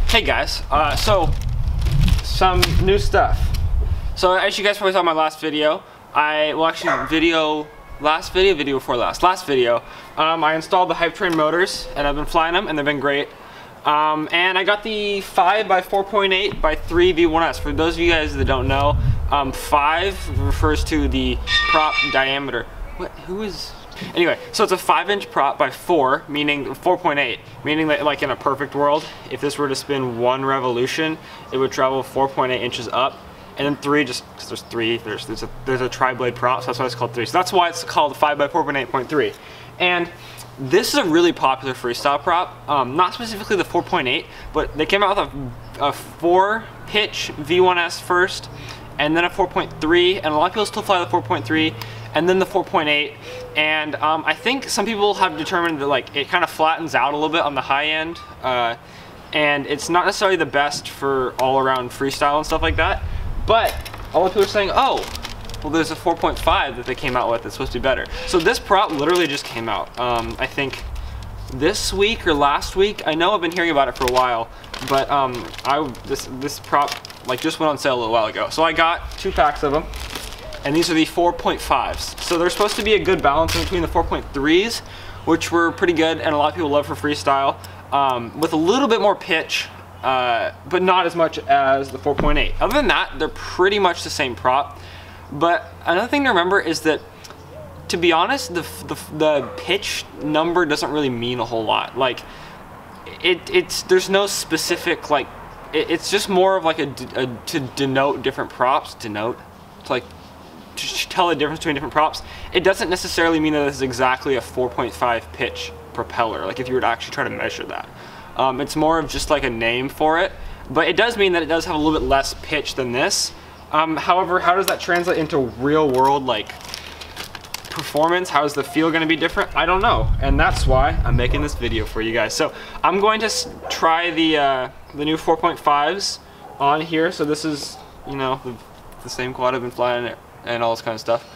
Hey guys, so some new stuff. So as you guys probably saw in my last video, I installed the Hype Train motors and I've been flying them and they've been great. And I got the 5x4.8 by 3 V1S. For those of you guys that don't know, 5 refers to the prop diameter. Anyway, so it's a 5-inch prop by 4, meaning 4.8, meaning that like in a perfect world, if this were to spin 1 revolution, it would travel 4.8 inches up, and then 3 just because there's 3. There's a tri-blade prop, so that's why it's called 3. So that's why it's called 5x4.8.3. And this is a really popular freestyle prop, not specifically the 4.8, but they came out with a 4-pitch V1S first, and then a 4.3, and a lot of people still fly the 4.3, and then the 4.8, and I think some people have determined that like it kind of flattens out a little bit on the high end, and it's not necessarily the best for all-around freestyle and stuff like that, but a lot of people are saying, oh, well there's a 4.5 that they came out with that's supposed to be better. So this prop literally just came out, I think this week or last week. I know I've been hearing about it for a while, but this prop like just went on sale a little while ago. So I got 2 packs of them. And these are the 4.5s. So they're supposed to be a good balance in between the 4.3s, which were pretty good and a lot of people love for freestyle, with a little bit more pitch, but not as much as the 4.8. Other than that, they're pretty much the same prop. But another thing to remember is that, to be honest, the pitch number doesn't really mean a whole lot. Like, there's no specific, like, it's just more of like to denote different props, to tell the difference between different props. It doesn't necessarily mean that this is exactly a 4.5 pitch propeller, like if you were to actually try to measure that. It's more of just like a name for it, but it does mean that it does have a little bit less pitch than this. However, how does that translate into real world like performance? How is the feel going to be different? I don't know, and that's why I'm making this video for you guys. So I'm going to try the new 4.5s on here. So this is, you know, the same quad I've been flying and all this kind of stuff.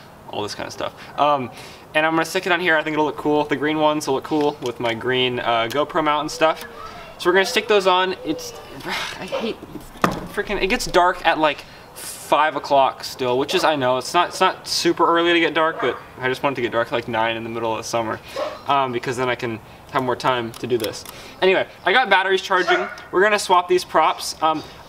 And I'm gonna stick it on here. I think it'll look cool. The green ones will look cool with my green GoPro mount and stuff. So we're gonna stick those on. I hate freaking, it gets dark at like 5 o'clock still, which is, I know, it's not super early to get dark, but I just want it to get dark at like 9 in the middle of the summer, because then I can have more time to do this. Anyway, I got batteries charging. We're gonna swap these props.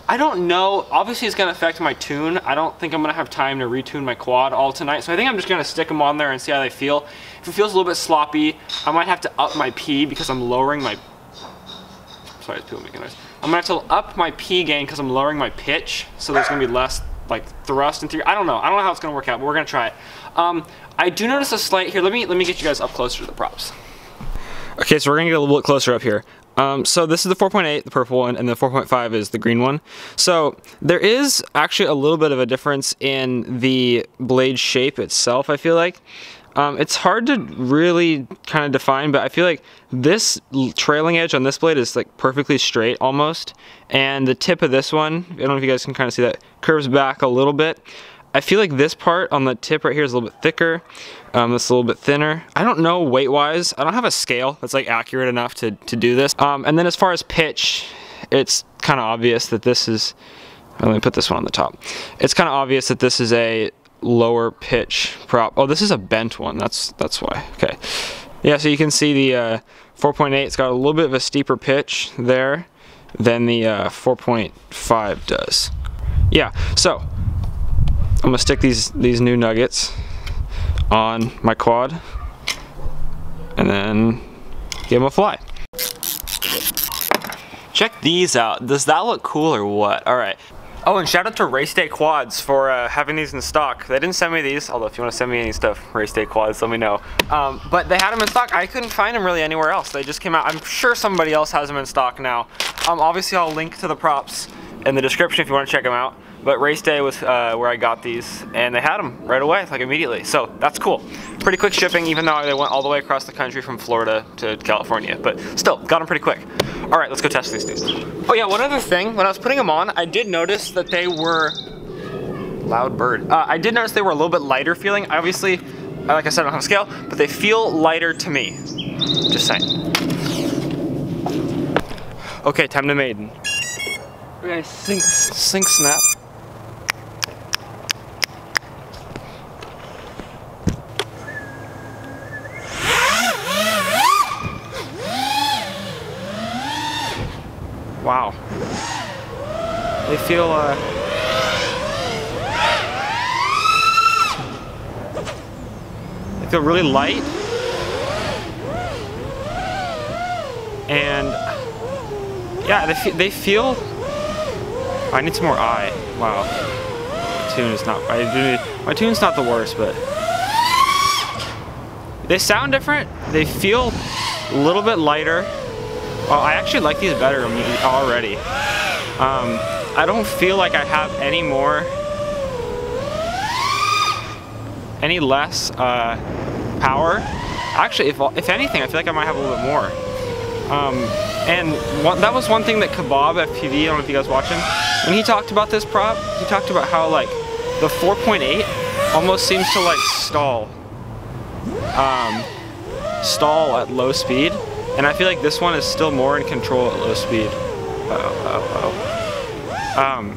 I don't know, obviously it's gonna affect my tune. I don't think I'm gonna have time to retune my quad all tonight, so I think I'm just gonna stick them on there and see how they feel. If it feels a little bit sloppy, I might have to up my P because I'm lowering my, sorry, it's people making noise. I'm gonna have to up my P gain because I'm lowering my pitch, so there's gonna be less like thrust into, I don't know how it's gonna work out, but we're gonna try it. I do notice a slight, here, let me get you guys up closer to the props. Okay, so we're gonna get a little bit closer up here. So this is the 4.8, the purple one, and the 4.5 is the green one. So there is actually a little bit of a difference in the blade shape itself, I feel like. It's hard to really kind of define, but I feel like this trailing edge on this blade is like perfectly straight almost, and the tip of this one, I don't know if you guys can kind of see that, curves back a little bit. I feel like this part on the tip right here is a little bit thicker. It's a little bit thinner. I don't know weight-wise. I don't have a scale that's like accurate enough to do this. And then as far as pitch, it's kind of obvious that this is, let me put this one on the top. It's kind of obvious that this is a lower pitch prop. Oh, this is a bent one. That's why. Okay. Yeah, so you can see the 4.8. It's got a little bit of a steeper pitch there than the 4.5 does. Yeah. So I'm gonna stick these new nuggets on my quad. and then give them a fly. Check these out. Does that look cool or what? All right. Oh, and shout out to Race Day Quads for having these in stock. They didn't send me these, although if you want to send me any stuff, Race Day Quads, let me know. But they had them in stock. I couldn't find them really anywhere else. They just came out. I'm sure somebody else has them in stock now. Obviously, I'll link to the props in the description if you want to check them out. But Race Day was where I got these, and they had them right away, like immediately. So that's cool. Pretty quick shipping, even though they went all the way across the country from Florida to California. But still, got them pretty quick. All right, let's go test these dudes. Oh yeah, one other thing, when I was putting them on, I did notice that they were, loud bird. I did notice they were a little bit lighter feeling. Obviously, like I said, I don't have a scale, but they feel lighter to me. Just saying. Okay, time to maiden. Okay, sink snap. Wow. They feel really light. And yeah, they feel, I need some more eye. Wow. My tune's not the worst, but they sound different. They feel a little bit lighter. Well, I actually like these better already. I don't feel like I have any less power. Actually, if anything, I feel like I might have a little bit more. And that was one thing that Kebab FPV, I don't know if you guys watching, when he talked about this prop, he talked about how like the 4.8 almost seems to like stall at low speed. And I feel like this one is still more in control at low speed.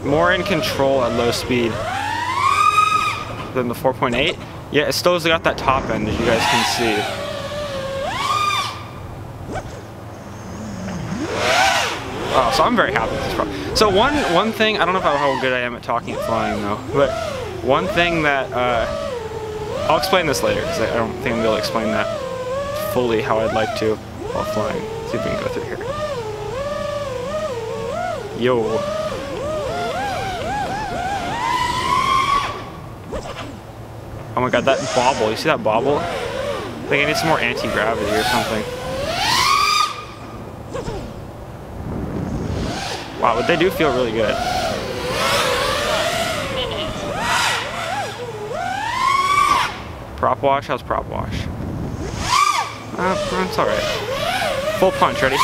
More in control at low speed than the 4.8. Yeah, it still has got that top end, as you guys can see. Oh, so I'm very happy with this prop. So one thing, I don't know how good I am at talking and flying though, but one thing that, I'll explain this later, because I don't think I'm going to be able to explain that fully how I'd like to. While flying. See if we can go through here. Yo. Oh my god, that bobble. You see that bobble? I think I need some more anti-gravity or something. Wow, but they do feel really good. Prop wash? How's prop wash? It's alright. Full punch, ready?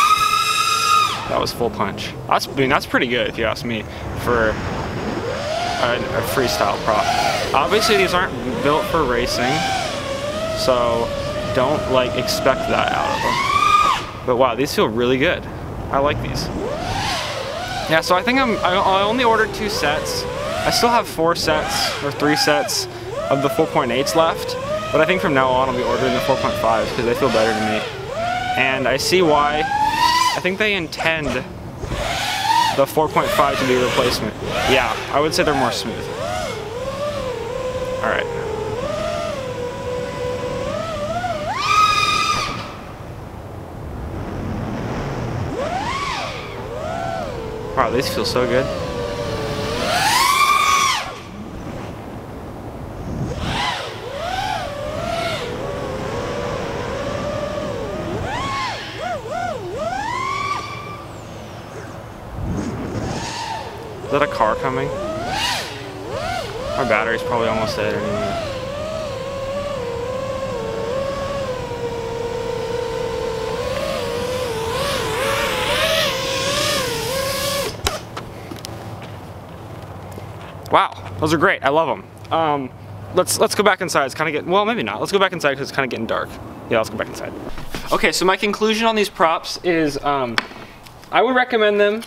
That was full punch. That's pretty good if you ask me for a freestyle prop. Obviously these aren't built for racing, so don't like expect that out of them. But wow, these feel really good. I like these. Yeah, so I think I only ordered 2 sets. I still have 4 sets or 3 sets of the 4.8s left, but I think from now on I'll be ordering the 4.5s because they feel better to me. And I see why. I think they intend the 4.5 to be a replacement. Yeah, I would say they're more smooth. Alright. Wow, these feel so good. Is that a car coming? My battery's probably almost dead anyway. Wow, those are great. I love them. Let's go back inside. It's kind of getting, well, maybe not. Let's go back inside because it's kind of getting dark. Yeah, let's go back inside. Okay, so my conclusion on these props is I would recommend them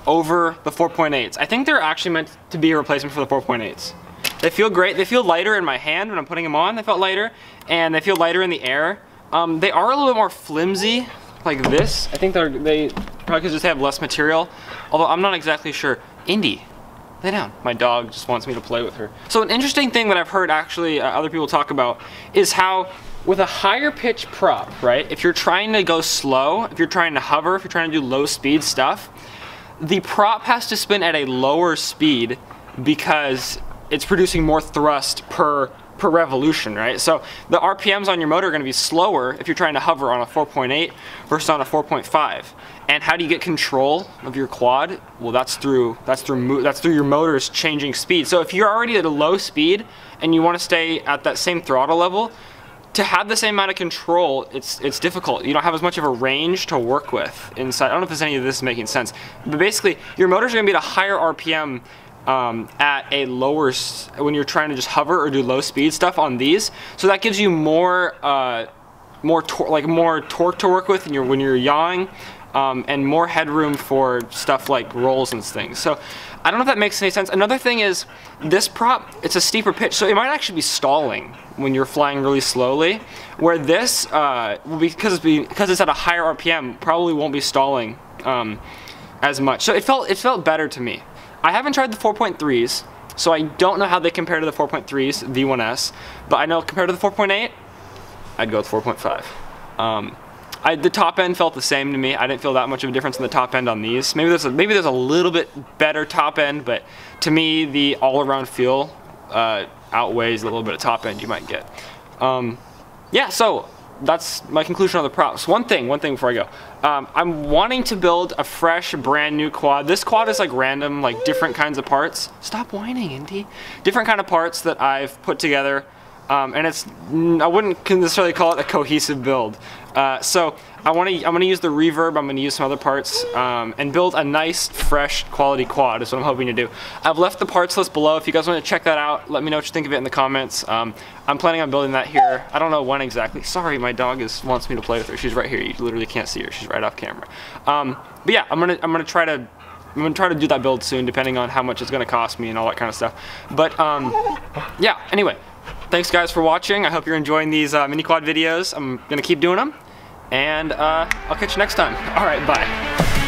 over the 4.8s. I think they're actually meant to be a replacement for the 4.8s. They feel great. They feel lighter in my hand when I'm putting them on. They felt lighter, and they feel lighter in the air. They are a little bit more flimsy, like this. I think they probably just have less material, although I'm not exactly sure. Indy, lay down. My dog just wants me to play with her. So an interesting thing that I've heard actually other people talk about is how with a higher pitch prop, right? If you're trying to go slow, if you're trying to hover, if you're trying to do low speed stuff, the prop has to spin at a lower speed because it's producing more thrust per revolution, right? So the RPMs on your motor are going to be slower if you're trying to hover on a 4.8 versus on a 4.5. And how do you get control of your quad? Well, that's through your motors changing speed. So if you're already at a low speed and you want to stay at that same throttle level, to have the same amount of control, it's difficult. You don't have as much of a range to work with inside. I don't know if any of this is making sense, but basically your motors are going to be at a higher RPM at a lower, when you're trying to just hover or do low speed stuff on these. So that gives you more torque to work with when you're yawing, and more headroom for stuff like rolls and things. So I don't know if that makes any sense. Another thing is this prop, it's a steeper pitch, so it might actually be stalling when you're flying really slowly, where this, because it's at a higher RPM, probably won't be stalling as much. So it felt better to me. I haven't tried the 4.3s, so I don't know how they compare to the 4.3s V1S, but I know compared to the 4.8, I'd go with 4.5. The top end felt the same to me. I didn't feel that much of a difference in the top end on these. Maybe there's a little bit better top end, but to me the all-around feel outweighs the little bit of top end you might get. Yeah, so that's my conclusion on the props. One thing before I go. I'm wanting to build a fresh, brand new quad. This quad is like random, like different kinds of parts. Stop whining, Indy. Different kind of parts that I've put together. And I wouldn't necessarily call it a cohesive build. So I'm gonna use the reverb, I'm gonna use some other parts, and build a nice, fresh, quality quad is what I'm hoping to do. I've left the parts list below. If you guys want to check that out, let me know what you think of it in the comments. I'm planning on building that here. I don't know when exactly. Sorry, my dog wants me to play with her. She's right here. You literally can't see her. She's right off camera. But yeah, I'm gonna try to do that build soon, depending on how much it's gonna cost me and all that kind of stuff. But yeah, anyway. Thanks guys for watching. I hope you're enjoying these mini quad videos. I'm gonna keep doing them, and I'll catch you next time. All right, bye.